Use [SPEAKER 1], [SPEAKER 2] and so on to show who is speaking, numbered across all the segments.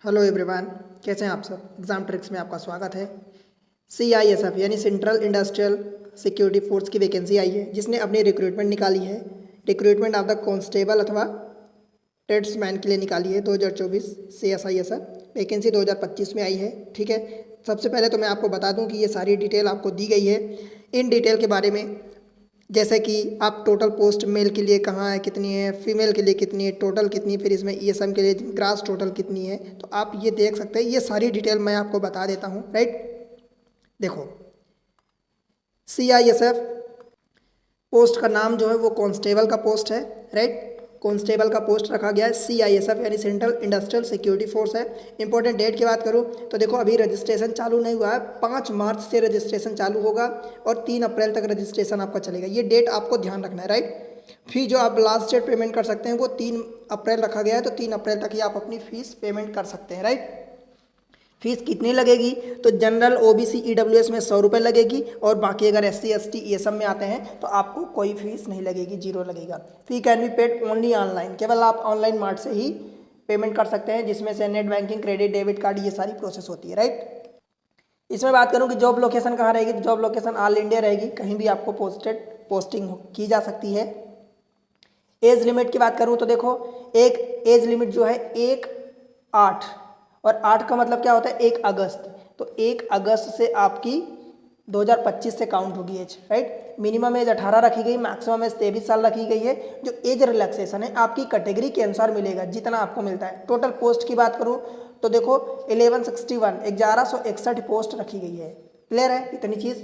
[SPEAKER 1] Hello everyone, कैसे हैं आप सब। एग्जाम ट्रिक्स में आपका स्वागत है। CISF यानी सेंट्रल इंडस्ट्रियल सिक्योरिटी फोर्स की वैकेंसी आई है, जिसने अपनी रिक्रूटमेंट निकाली है। रिक्रूटमेंट ऑफ द कांस्टेबल अथवा ट्रेड्समैन के लिए निकाली है 2024 CSISF। वैकेंसी 2025 में आई है। ठीक है, सबसे पहले तो मैं आपको बता दूं कि ये सारी डिटेल आपको दी गई है। इन डिटेल के बारे में, जैसे कि आप टोटल पोस्ट मेल के लिए कहाँ है, कितनी है, फीमेल के लिए कितनी है, टोटल कितनी, फिर इसमें ESM के लिए ग्रास टोटल कितनी है, तो आप ये देख सकते हैं। ये सारी डिटेल मैं आपको बता देता हूँ। राइट, देखो, CISF पोस्ट का नाम जो है वो कांस्टेबल का पोस्ट है। राइट, कांस्टेबल का पोस्ट रखा गया है। CISF यानी सेंट्रल इंडस्ट्रियल सिक्योरिटी फोर्स है। इंपॉर्टेंट डेट की बात करूँ तो देखो, अभी रजिस्ट्रेशन चालू नहीं हुआ है। 5 मार्च से रजिस्ट्रेशन चालू होगा और 3 अप्रैल तक रजिस्ट्रेशन आपका चलेगा। ये डेट आपको ध्यान रखना है। राइट, फी जो आप लास्ट डेट पेमेंट कर सकते हैं वो 3 अप्रैल रखा गया है, तो 3 अप्रैल तक ही आप अपनी फीस पेमेंट कर सकते हैं। राइट, फीस कितनी लगेगी तो जनरल OBC EWS में 100 रुपये लगेगी, और बाकी अगर SC ST ESM में आते हैं तो आपको कोई फीस नहीं लगेगी, जीरो लगेगा। Fee can be paid only online, केवल आप ऑनलाइन मार्ट से ही पेमेंट कर सकते हैं, जिसमें से net banking, credit, debit card, ये सारी प्रोसेस होती है। राइट, इसमें बात करूँ कि जॉब लोकेशन कहाँ रहेगी, तो जॉब लोकेशन ऑल इंडिया रहेगी, कहीं भी आपको पोस्टिंग की जा सकती है। एज लिमिट की बात करूँ तो देखो, एक एज लिमिट जो है 1/8, और 8 का मतलब क्या होता है 1 अगस्त, तो 1 अगस्त से आपकी 2025 से काउंट होगी एज। राइट, मिनिमम एज 18 रखी गई, मैक्सिमम एज 23 साल रखी गई है। जो एज रिलैक्सेशन है आपकी कैटेगरी के अनुसार मिलेगा, जितना आपको मिलता है। टोटल पोस्ट की बात करूँ तो देखो 1161 पोस्ट रखी गई है। क्लियर है इतनी चीज़।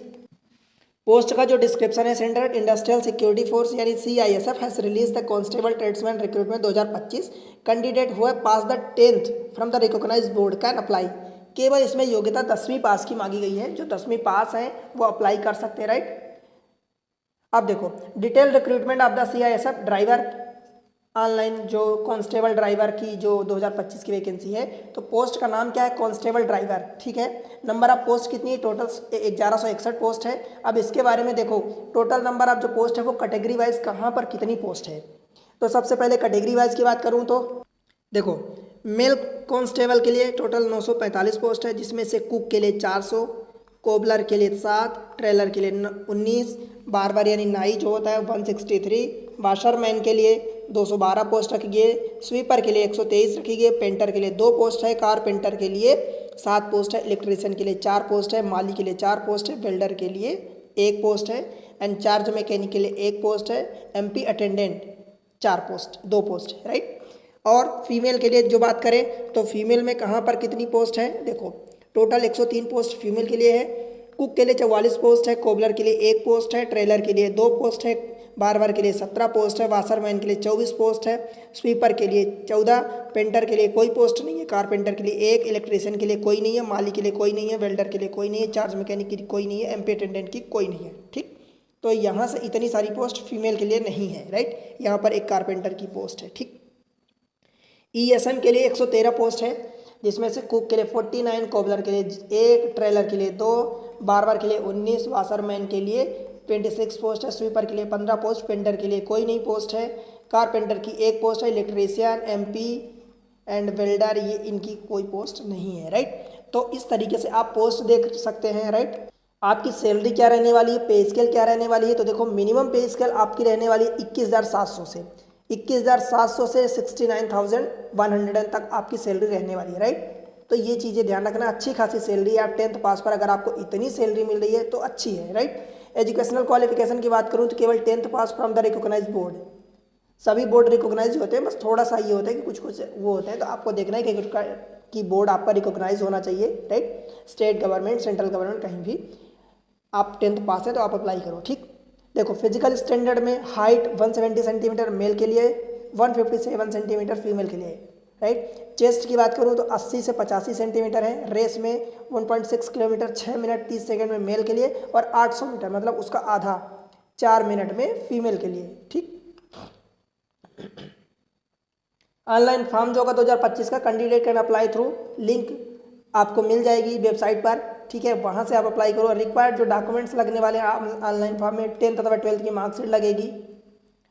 [SPEAKER 1] पोस्ट का जो डिस्क्रिप्शन है, सेंट्रल इंडस्ट्रियल सिक्योरिटी फोर्स यानी CISF has release the constable tradesman recruitment 2025। Candidate who pass the 10th from the recognised board can apply. केवल इसमें योग्यता 10वीं पास की मांगी गई है, जो 10वीं पास है वो अप्लाई कर सकते हैं। राइट, अब देखो detail recruitment of the CISF driver online, जो कांस्टेबल ड्राइवर की जो 2025 की वैकेंसी है, तो पोस्ट का नाम क्या है, कांस्टेबल ड्राइवर। ठीक है, नंबर ऑफ पोस्ट कितनी है, टोटल 1161 पोस्ट है। अब इसके बारे में देखो, टोटल नंबर ऑफ जो पोस्ट है वो कैटेगरी वाइज कहाँ पर कितनी पोस्ट है। तो सबसे पहले कैटेगरी वाइज की बात करूँ तो देखो, मेल कांस्टेबल के लिए टोटल 945 पोस्ट है, जिसमें से कुक के लिए 400, कोबलर के लिए 7, ट्रेलर के लिए 19, बारबर यानी नाई जो होता है 163, वाशरमैन के लिए 212 पोस्ट रखी गई है, स्वीपर के लिए 123 रखी गई है, पेंटर के लिए 2 पोस्ट है, कारपेंटर के लिए 7 पोस्ट है, इलेक्ट्रीशियन के लिए 4 पोस्ट है, माली के लिए 4 पोस्ट है, वेल्डर के लिए 1 पोस्ट है, इंचार्ज मैकेनिक के लिए 1 पोस्ट है, MP अटेंडेंट 2 पोस्ट है। राइट, और फीमेल के लिए जो बात करें तो फीमेल में कहाँ पर कितनी पोस्ट है, देखो टोटल 103 पोस्ट फीमेल के लिए है। कुक के लिए 44 पोस्ट है, कोबलर के लिए 1 पोस्ट है, ट्रेलर के लिए 2 पोस्ट है, बारबर के लिए 17 पोस्ट है, वाशरमैन के लिए 24 पोस्ट है, स्वीपर के लिए 14, पेंटर के लिए कोई पोस्ट नहीं है, कारपेंटर के लिए 1, इलेक्ट्रीशियन के लिए कोई नहीं है, माली के लिए कोई नहीं है, वेल्डर के लिए कोई नहीं है, चार्ज मैकेनिक की कोई नहीं है, MP अटेंडेंट की कोई नहीं है। ठीक, तो यहाँ से इतनी सारी पोस्ट फीमेल के लिए नहीं है। राइट, यहाँ पर एक कारपेंटर की पोस्ट है। ठीक, ESM के लिए 113 पोस्ट है, जिसमें से कुक के लिए 49, कोबलर के लिए 1, ट्रेलर के लिए 2, बारबर के लिए 19, वाशरमैन के लिए 26 पोस्ट है, स्वीपर के लिए 15 पोस्ट, पेंटर के लिए कोई नहीं पोस्ट है, कारपेंटर की 1 पोस्ट है, इलेक्ट्रीशियन, MP एंड वेल्डर ये इनकी कोई पोस्ट नहीं है। राइट, तो इस तरीके से आप पोस्ट देख सकते हैं। राइट, आपकी सैलरी क्या रहने वाली है, पे स्केल क्या रहने वाली है, तो देखो मिनिमम पे स्केल आपकी रहने वाली है 21,700 से 21,700 से 69,100 तक आपकी सैलरी रहने वाली है। राइट, तो ये चीज़ें ध्यान रखना, अच्छी खासी सैलरी है। आप 10th पास पर अगर आपको इतनी सैलरी मिल रही है तो अच्छी है। राइट, एजुकेशनल क्वालिफिकेशन की बात करूँ तो केवल 10th pass from the recognised board, सभी बोर्ड रिकॉग्नाइज होते हैं, बस थोड़ा सा ये होता है कि कुछ कुछ वो होते हैं, तो आपको देखना है कि बोर्ड आपका रिकॉग्नाइज होना चाहिए। Right, state government, central government, कहीं भी आप 10th पास है तो आप अप्लाई करो। ठीक, देखो फिजिकल स्टैंडर्ड में हाइट 170 सेंटीमीटर मेल के लिए, 157 सेंटीमीटर फीमेल के लिए। राइट, चेस्ट की बात करूँ तो 80 से 85 सेंटीमीटर है। रेस में 1.6 किलोमीटर 6 मिनट 30 सेकंड में मेल के लिए, और 800 मीटर मतलब उसका आधा 4 मिनट में फीमेल के लिए। ठीक, ऑनलाइन फॉर्म जो होगा 2025 का, candidate can apply through link आपको मिल जाएगी वेबसाइट पर। ठीक है, वहाँ से आप अप्लाई करो। रिक्वायर्ड जो डॉक्यूमेंट्स लगने वाले हैं ऑनलाइन फॉर्म में, 10th अथवा 12th की मार्कशीट लगेगी,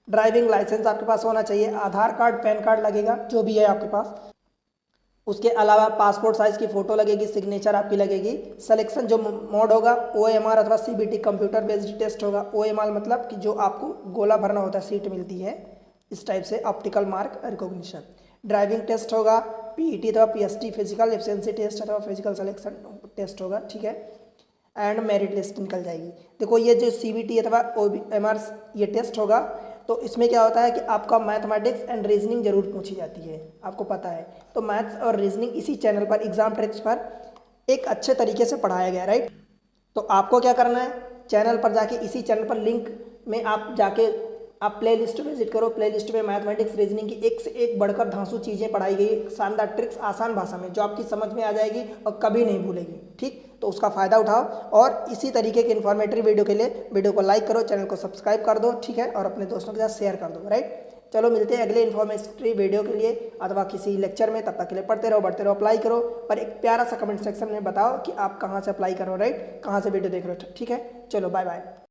[SPEAKER 1] ड्राइविंग लाइसेंस आपके पास होना चाहिए, आधार कार्ड, पैन कार्ड लगेगा, जो भी है आपके पास, उसके अलावा पासपोर्ट साइज़ की फ़ोटो लगेगी, सिग्नेचर आपकी लगेगी। सिलेक्शन जो मोड होगा OMR अथवा CBT कंप्यूटर बेस्ड टेस्ट होगा। OMR मतलब कि जो आपको गोला भरना होता है, सीट मिलती है इस टाइप से, optical mark recognition. Driving test होगा, PET अथवा PST फिजिकल एफिशिएंसी टेस्ट अथवा फिजिकल सिलेक्शन टेस्ट होगा, ठीक है। एंड मेरिट लिस्ट निकल जाएगी। देखो ये जो CBT अथवा OMR ये टेस्ट होगा, तो इसमें क्या होता है कि आपका मैथमेटिक्स एंड रीजनिंग जरूर पूछी जाती है, आपको पता है। तो मैथ्स और रीजनिंग इसी चैनल पर एग्जाम ट्रिक्स पर एक अच्छे तरीके से पढ़ाया गया, राइट। तो आपको क्या करना है, चैनल पर जाके, इसी चैनल पर लिंक में आप जाके आप प्ले लिस्ट विजिट करो। प्ले लिस्ट में मैथमेटिक्स रीजनिंग की एक से एक बढ़कर धांसू चीज़ें पढ़ाई गई, शानदार ट्रिक्स आसान भाषा में, जो आपकी समझ में आ जाएगी और कभी नहीं भूलेगी, ठीक। तो उसका फ़ायदा उठाओ और इसी तरीके के इन्फॉर्मेटिव वीडियो के लिए वीडियो को लाइक करो, चैनल को सब्सक्राइब कर दो, ठीक है, और अपने दोस्तों के साथ शेयर कर दो, राइट। चलो मिलते हैं अगले इन्फॉर्मेटिव वीडियो के लिए अथवा किसी लेक्चर में। तब तक के लिए पढ़ते रहो, बढ़ते रहो, अप्लाई करो, और एक प्यारा सा कमेंट सेक्शन में बताओ कि आप कहाँ से अप्लाई करो, राइट, कहाँ से वीडियो देख रहे हो, ठीक है। चलो बाय बाय।